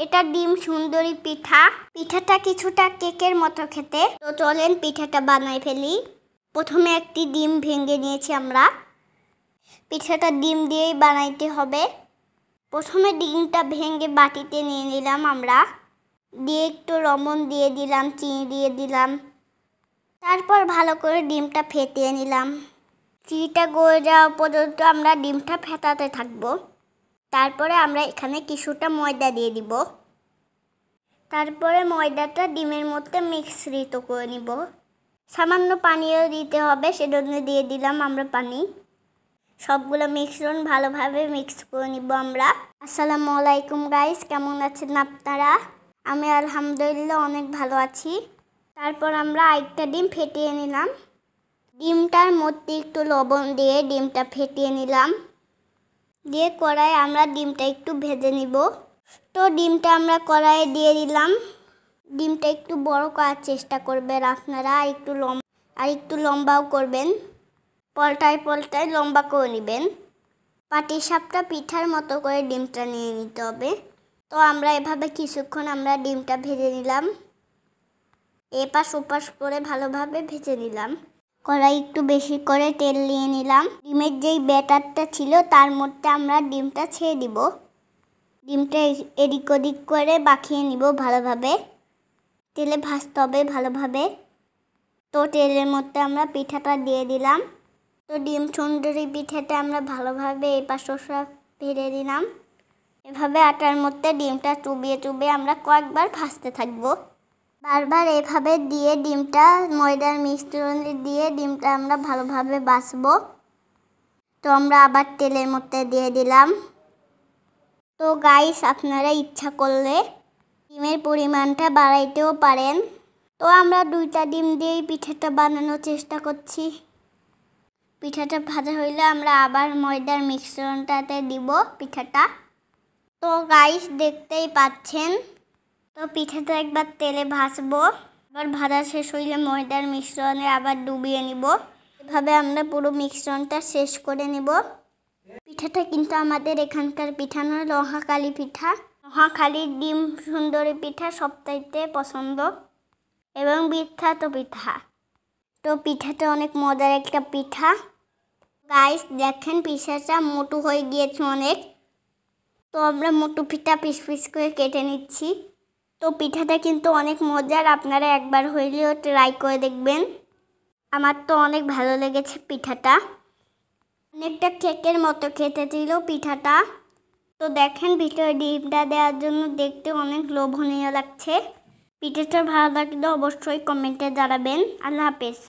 এটা ডিম সুন্দরী পিঠা। পিঠাটা কিছুটা কেকের মতো খেতে। তো চলেন পিঠাটা বানাই ফেলি। প্রথমে একটি ডিম ভেঙে নিয়েছি আমরা। পিঠাটা ডিম দিয়েই বানাইতে হবে। প্রথমে ডিমটা ভেঙে বাটিতে নিয়ে নিলাম আমরা। দিয়ে একটু লবণ দিয়ে দিলাম, চিনি দিয়ে দিলাম। তারপর ভালো করে ডিমটা ফেটিয়ে নিলাম। চিনিটা গলে যাওয়া পর্যন্ত আমরা ডিমটা ফেটাতে থাকবো। তারপরে আমরা এখানে কিছুটা ময়দা দিয়ে দিব। তারপরে ময়দাটা ডিমের মধ্যে মিশ্রিত করে নিব। সামান্য পানিও দিতে হবে, সেজন্য দিয়ে দিলাম আমরা পানি। সবগুলো মিশ্রণ ভালোভাবে মিক্স করে নিব আমরা। আসসালামু আলাইকুম গাইস, কেমন আছেন আপনারা? আমি আলহামদুলিল্লাহ অনেক ভালো আছি। তারপর আমরা আরেকটা ডিম ফেটিয়ে নিলাম। ডিমটার মধ্যে একটু লবণ দিয়ে ডিমটা ফেটিয়ে নিলাম। দিয়ে কড়াইয়ে আমরা ডিমটা একটু ভেজে নিব। তো ডিমটা আমরা কড়াইয়ে দিয়ে দিলাম। ডিমটা একটু বড় করার চেষ্টা করবেন আপনারা, আর একটু লম্বাও করবেন। পলটায় পলটায় লম্বা করে নেবেন। পাটিসাপটা পিঠার মতো করে ডিমটা নিয়ে নিতে হবে। তো আমরা এভাবে কিছুক্ষণ আমরা ডিমটা ভেজে নিলাম। এপাশ ওপাশ করে ভালোভাবে ভেজে নিলাম। কড়াই একটু বেশি করে তেল নিয়ে নিলাম। ডিমের যেই ব্যাটারটা ছিল তার মধ্যে আমরা ডিমটা ছেড়ে দিব। ডিমটা এদিক ওদিক করে মাখিয়ে নিব ভালোভাবে। তেলে ভাজতে হবে ভালোভাবে। তো তেলের মধ্যে আমরা পিঠাটা দিয়ে দিলাম। তো ডিম সুন্দরী পিঠাটা আমরা ভালোভাবে এপাশ ওপাশ ভেজে দিলাম। এভাবে আটার মধ্যে ডিমটা চুবিয়ে চুবিয়ে আমরা কয়েকবার ভাজতে থাকবো। বারবার এভাবে দিয়ে ডিমটা ময়দার মিশ্রণে দিয়ে ডিমটা আমরা ভালোভাবে ভাজবো। তো আমরা আবার তেলের মধ্যে দিয়ে দিলাম। তো গাইস, আপনারা ইচ্ছা করলে ডিমের পরিমাণটা বাড়াইতেও পারেন। তো আমরা 2টা ডিম দিয়েই পিঠাটা বানানোর চেষ্টা করছি। পিঠাটা ভাজা হইলে আমরা আবার ময়দার মিশ্রণটাতে দিব পিঠাটা। তো গাইস, দেখতেই পাচ্ছেন। তো পিঠাটা একবার তেলে ভাজবো। আবার ভাজা শেষ হইলে ময়দার মিশ্রণে আবার ডুবিয়ে নিব। এভাবে আমরা পুরো মিশ্রণটা শেষ করে নিব। পিঠাটা কিন্তু আমাদের এখানকার পিঠা নয়, মহাখালী পিঠা। মহাখালীর ডিম সুন্দরী পিঠা সবচাইতে পছন্দ এবং বিখ্যাত পিঠা। তো পিঠাটা অনেক মজার একটা পিঠা। গাইস দেখেন, পিঠাটা মোটু হয়ে গিয়েছে অনেক। তো আমরা মোটু পিঠা পিস পিস করে কেটে নিচ্ছি। তো পিঠাটা কিন্তু অনেক মজার, আপনারা একবার হইলেও ট্রাই করে দেখবেন। আমার তো অনেক ভালো লেগেছে পিঠাটা। অনেকটা কেকের মতো খেতে ছিল পিঠাটা। তো দেখেন, ভিতরে ডিমটা দেওয়ার জন্য দেখতে অনেক লোভনীয় লাগছে। পিঠাটা ভালো লাগলে অবশ্যই কমেন্টে জানাবেন। আল্লাহ হাফেজ।